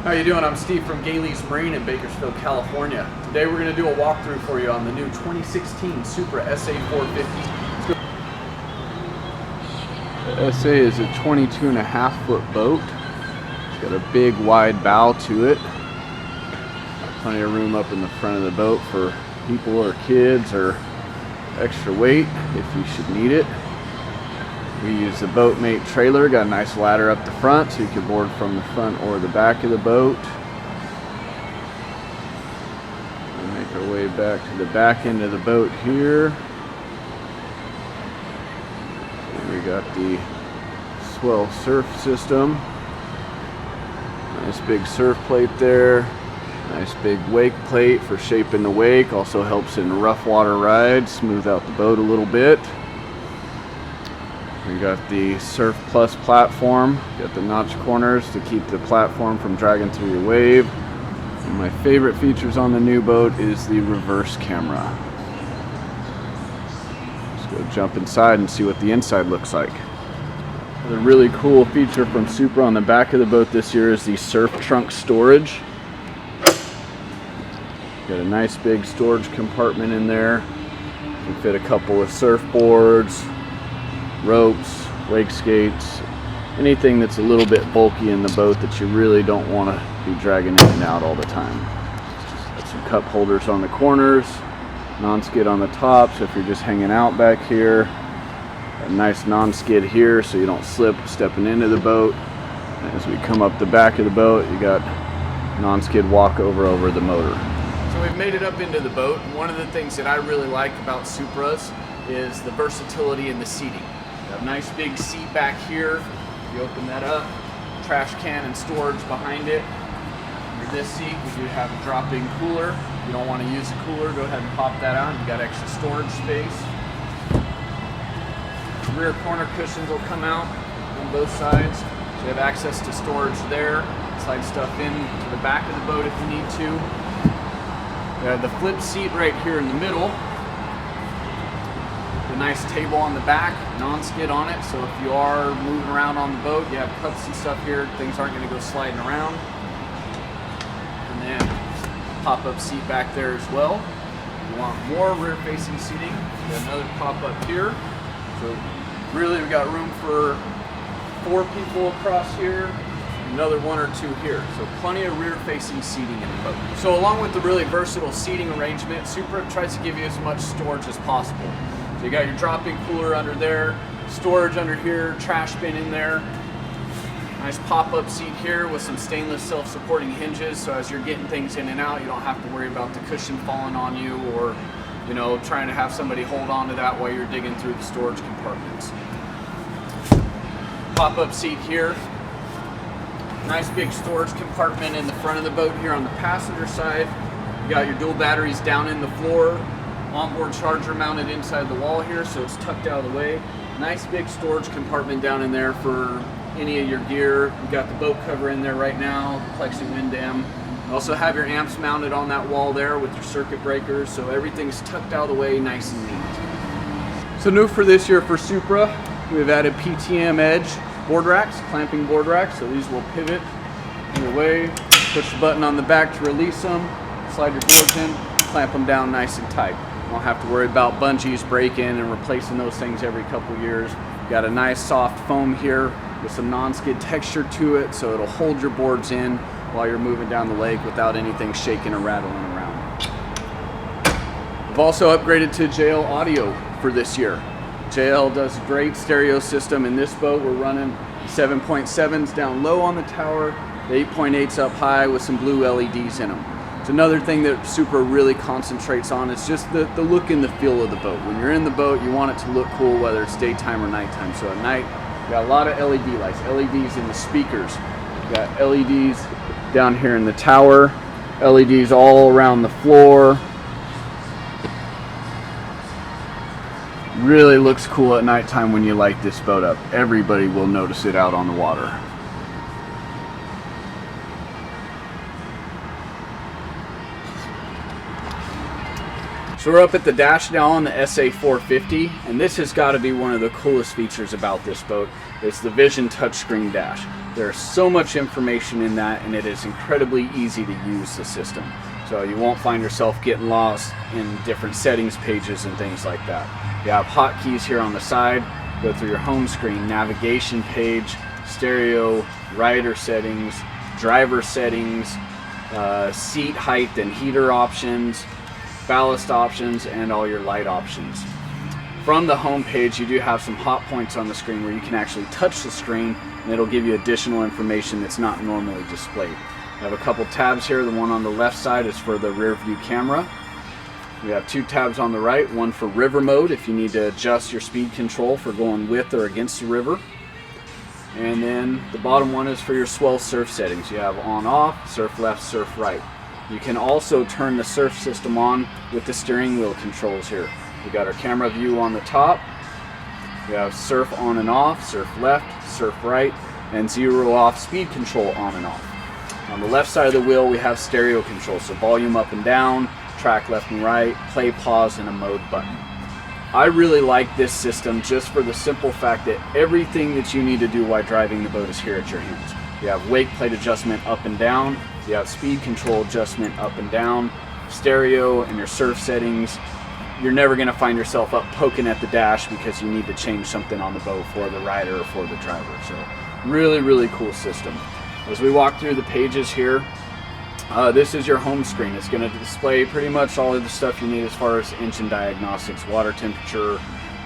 How you doing? I'm Steve from Galey's Marine in Bakersfield, California. Today we're going to do a walkthrough for you on the new 2016 Supra SA450. The SA is a 22.5-foot boat. It's got a big wide bow to it. Got plenty of room up in the front of the boat for people or kids or extra weight if you should need it. We use the Boatmate trailer, got a nice ladder up the front so you can board from the front or the back of the boat. We'll make our way back to the back end of the boat here. And we got the Swell surf system. Nice big surf plate there. Nice big wake plate for shaping the wake. Also helps in rough water rides, smooth out the boat a little bit. We got the Surf Plus platform, got the notch corners to keep the platform from dragging through your wave. And my favorite features on the new boat is the reverse camera. Let's go jump inside and see what the inside looks like. The really cool feature from Supra on the back of the boat this year is the surf trunk storage. Got a nice big storage compartment in there. You can fit a couple of surfboards, ropes, wake skates, anything that's a little bit bulky in the boat that you really don't want to be dragging in and out all the time. Got some cup holders on the corners, non-skid on the top, so if you're just hanging out back here, a nice non-skid here so you don't slip stepping into the boat. And as we come up the back of the boat, you got non-skid walkover over the motor. So we've made it up into the boat, and one of the things that I really like about Supras is the versatility in the seating. You have a nice big seat back here. You open that up, trash can and storage behind it. Under this seat, we do have a drop-in cooler. If you don't want to use a cooler, go ahead and pop that out. You've got extra storage space. The rear corner cushions will come out on both sides. So you have access to storage there. Slide stuff in to the back of the boat if you need to. We have the flip seat right here in the middle. A nice table on the back, non-skid on it, so if you are moving around on the boat, you have cups and stuff here, things aren't going to go sliding around. And then pop-up seat back there as well. If you want more rear-facing seating, you got another pop-up here. So really, we got room for 4 people across here, another 1 or 2 here. So plenty of rear-facing seating in the boat. So along with the really versatile seating arrangement, Supra tries to give you as much storage as possible. So you got your drop-in cooler under there, storage under here, trash bin in there. Nice pop-up seat here with some stainless self-supporting hinges, so as you're getting things in and out, you don't have to worry about the cushion falling on you or, you know, trying to have somebody hold on to that while you're digging through the storage compartments. Pop-up seat here. Nice big storage compartment in the front of the boat here on the passenger side. You got your dual batteries down in the floor. Onboard charger mounted inside the wall here, so it's tucked out of the way. Nice big storage compartment down in there for any of your gear. You've got the boat cover in there right now, the plexi wind dam. You also have your amps mounted on that wall there with your circuit breakers, so everything's tucked out of the way, nice and neat. So new for this year for Supra, we've added PTM Edge board racks, clamping board racks, so these will pivot in your way. Push the button on the back to release them, slide your boards in, clamp them down nice and tight. You don't have to worry about bungees breaking and replacing those things every couple years. Got a nice soft foam here with some non-skid texture to it, so it'll hold your boards in while you're moving down the lake without anything shaking or rattling around. We've also upgraded to JL audio for this year. JL does a great stereo system. In this boat, we're running 7.7s down low on the tower, the 8.8s up high with some blue LEDs in them. It's another thing that Supra really concentrates on. It's just the look and the feel of the boat. When you're in the boat, you want it to look cool, whether it's daytime or nighttime. So at night, we got a lot of LED lights, LEDs in the speakers. We got LEDs down here in the tower, LEDs all around the floor. Really looks cool at nighttime when you light this boat up. Everybody will notice it out on the water. So we're up at the dash now on the SA 450, and this has got to be one of the coolest features about this boat. It's the Vision touchscreen dash. There's so much information in that, and it is incredibly easy to use the system. So you won't find yourself getting lost in different settings pages and things like that. You have hotkeys here on the side. Go through your home screen, navigation page, stereo, rider settings, driver settings, seat height and heater options, ballast options, and all your light options. From the home page, you do have some hot points on the screen where you can actually touch the screen, and it'll give you additional information that's not normally displayed. I have a couple tabs here. The one on the left side is for the rear view camera. We have two tabs on the right, one for river mode if you need to adjust your speed control for going with or against the river. And then the bottom one is for your Swell surf settings. You have on off, surf left, surf right. You can also turn the surf system on with the steering wheel controls here. We got our camera view on the top. We have surf on and off, surf left, surf right, and zero off speed control on and off. On the left side of the wheel we have stereo control, so volume up and down, track left and right, play, pause, and a mode button. I really like this system just for the simple fact that everything that you need to do while driving the boat is here at your hands. You have wake plate adjustment up and down, you have speed control adjustment up and down, stereo, and your surf settings. You're never going to find yourself up poking at the dash because you need to change something on the boat for the rider or for the driver. So really cool system. As we walk through the pages here, this is your home screen. It's going to display pretty much all of the stuff you need as far as engine diagnostics, water temperature,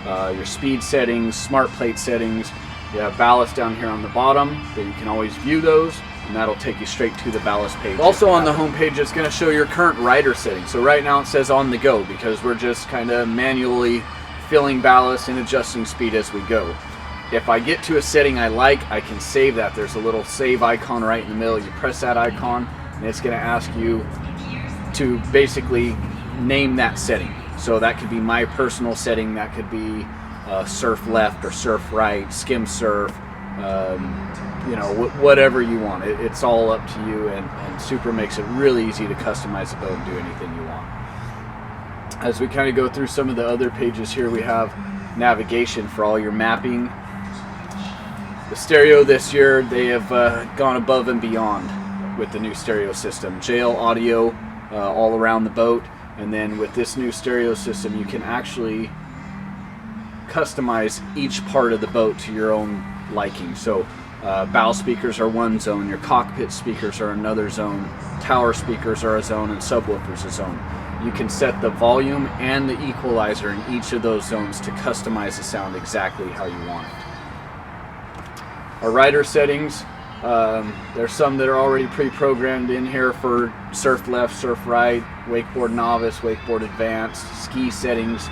your speed settings, smart plate settings. You have ballast down here on the bottom, but you can always view those, and that'll take you straight to the ballast page. Also on the home page, it's going to show your current rider settings. So right now it says on the go because we're just kind of manually filling ballast and adjusting speed as we go. If I get to a setting I like, I can save that. There's a little save icon right in the middle. You press that icon, and it's going to ask you to basically name that setting. So that could be my personal setting, that could be surf left or surf right, skim surf, you know, whatever you want. It's all up to you, and Supra makes it really easy to customize the boat and do anything you want. As we kind of go through some of the other pages here, we have navigation for all your mapping. The stereo this year, they have gone above and beyond with the new stereo system. JL audio all around the boat, and then with this new stereo system you can actually customize each part of the boat to your own liking. So bow speakers are one zone, your cockpit speakers are another zone, tower speakers are a zone, and subwoofers a zone. You can set the volume and the equalizer in each of those zones to customize the sound exactly how you want it. Our rider settings, there's some that are already pre-programmed in here for surf left, surf right, wakeboard novice, wakeboard advanced, ski settings.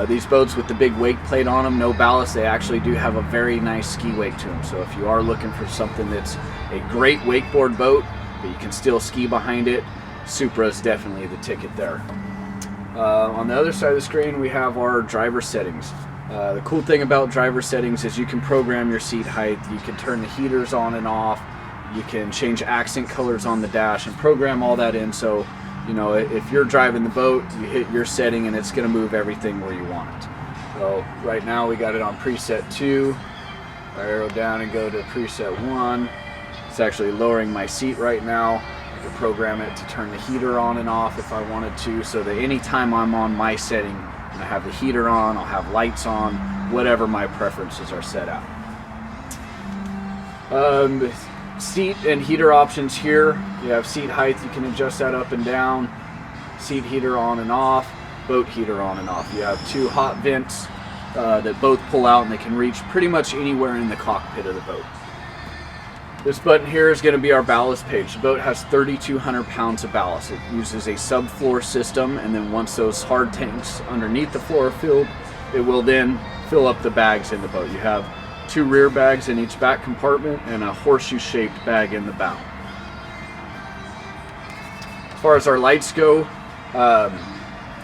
These boats with the big wake plate on them, no ballast, they actually do have a very nice ski wake to them. So if you are looking for something that's a great wakeboard boat, but you can still ski behind it, Supra is definitely the ticket there. On the other side of the screen we have our driver settings. The cool thing about driver settings is you can program your seat height, you can turn the heaters on and off, you can change accent colors on the dash and program all that in, so you know, if you're driving the boat, you hit your setting and it's going to move everything where you want it. So right now we got it on preset 2. I arrow down and go to preset 1. It's actually lowering my seat right now. I can program it to turn the heater on and off if I wanted to, so that anytime I'm on my setting and I have the heater on, I'll have lights on, whatever my preferences are set out. Seat and heater options here. You have seat height, you can adjust that up and down. Seat heater on and off, boat heater on and off. You have two hot vents that both pull out and they can reach pretty much anywhere in the cockpit of the boat. This button here is going to be our ballast page. The boat has 3,200 pounds of ballast. It uses a subfloor system, and then once those hard tanks underneath the floor are filled, it will then fill up the bags in the boat. You have 2 rear bags in each back compartment and a horseshoe-shaped bag in the bow. As far as our lights go,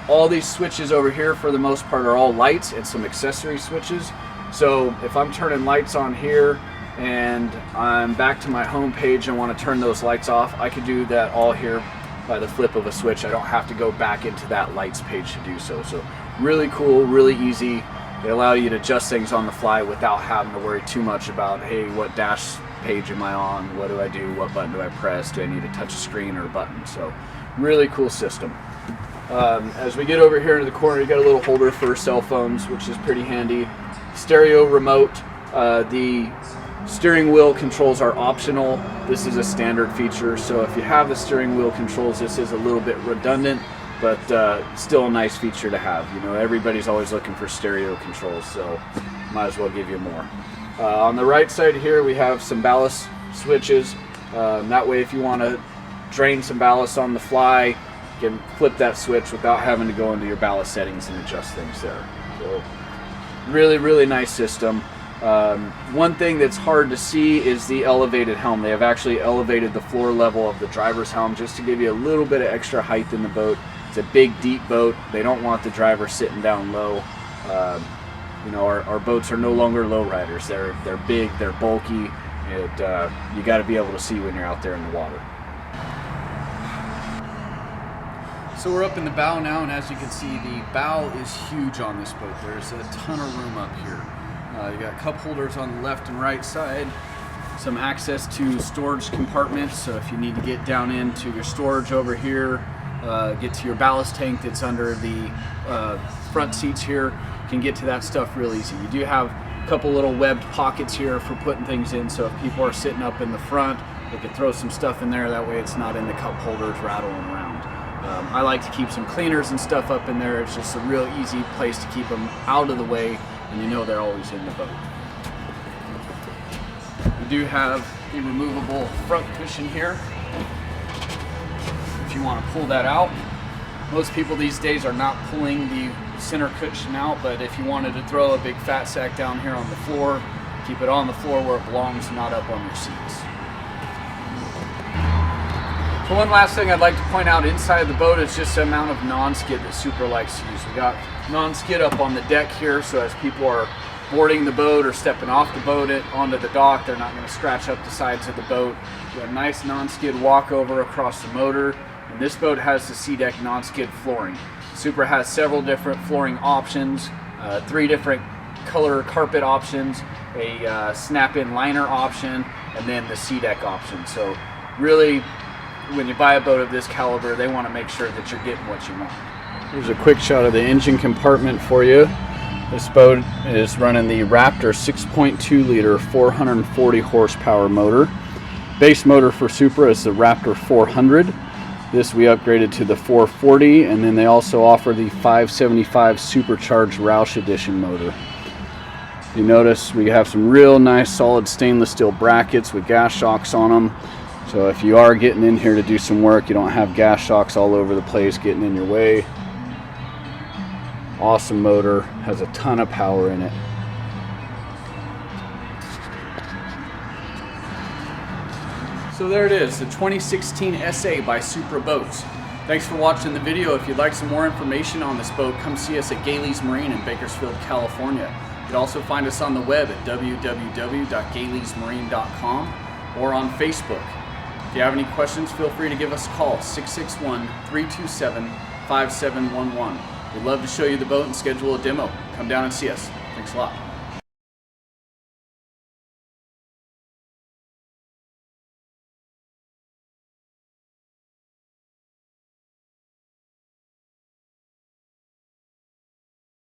all these switches over here for the most part are all lights and some accessory switches. So if I'm turning lights on here and I'm back to my home page and want to turn those lights off, I could do that all here by the flip of a switch. I don't have to go back into that lights page to do so. So really cool, really easy. They allow you to adjust things on the fly without having to worry too much about, hey, what dash page am I on? What do I do? What button do I press? Do I need to touch a screen or a button? So really cool system. As we get over here into the corner, you got a little holder for cell phones, which is pretty handy. Stereo remote. The steering wheel controls are optional. This is a standard feature, so if you have the steering wheel controls, this is a little bit redundant, but still a nice feature to have. You know, everybody's always looking for stereo controls, so might as well give you more. On the right side here, we have some ballast switches. That way, if you want to drain some ballast on the fly, you can flip that switch without having to go into your ballast settings and adjust things there. So really, really nice system. One thing that's hard to see is the elevated helm. They have actually elevated the floor level of the driver's helm just to give you a little bit of extra height in the boat. It's a big, deep boat. They don't want the driver sitting down low. You know, our boats are no longer low riders. They're big, they're bulky, and you got to be able to see when you're out there in the water. So we're up in the bow now, and as you can see, the bow is huge on this boat. There's a ton of room up here. You got cup holders on the left and right side, some access to storage compartments, so if you need to get down into your storage over here, get to your ballast tank that's under the front seats here, you can get to that stuff real easy. You do have a couple little webbed pockets here for putting things in, so if people are sitting up in the front, they could throw some stuff in there, that way it's not in the cup holders rattling around. I like to keep some cleaners and stuff up in there. It's just a real easy place to keep them out of the way, and you know they're always in the boat. We do have a removable front cushion here if you want to pull that out. Most people these days are not pulling the center cushion out, but if you wanted to throw a big fat sack down here on the floor, keep it on the floor where it belongs, not up on your seats. So one last thing I'd like to point out inside the boat is just the amount of non-skid that Supra likes to use. We got non-skid up on the deck here, so as people are boarding the boat or stepping off the boat onto the dock, they're not going to scratch up the sides of the boat. We have a nice non-skid walkover across the motor, and this boat has the SeaDek non-skid flooring. Supra has several different flooring options, 3 different color carpet options, a snap-in liner option, and then the SeaDek option. So really, when you buy a boat of this caliber, they want to make sure that you're getting what you want. Here's a quick shot of the engine compartment for you. This boat is running the Raptor 6.2 liter 440 horsepower motor. Base motor for Supra is the Raptor 400. This we upgraded to the 440, and then they also offer the 575 supercharged Roush Edition motor. You notice we have some real nice solid stainless steel brackets with gas shocks on them. So if you are getting in here to do some work, you don't have gas shocks all over the place getting in your way. Awesome motor, has a ton of power in it. So there it is, the 2016 SA by Supra Boats. Thanks for watching the video. If you'd like some more information on this boat, come see us at Galey's Marine in Bakersfield, California. You can also find us on the web at www.galeysmarine.com or on Facebook. If you have any questions, feel free to give us a call, 661-327-5711. We'd love to show you the boat and schedule a demo. Come down and see us. Thanks a lot.